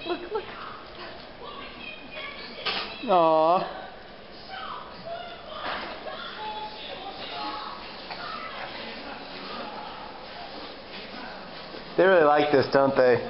Look. Aww. They really like this, don't they?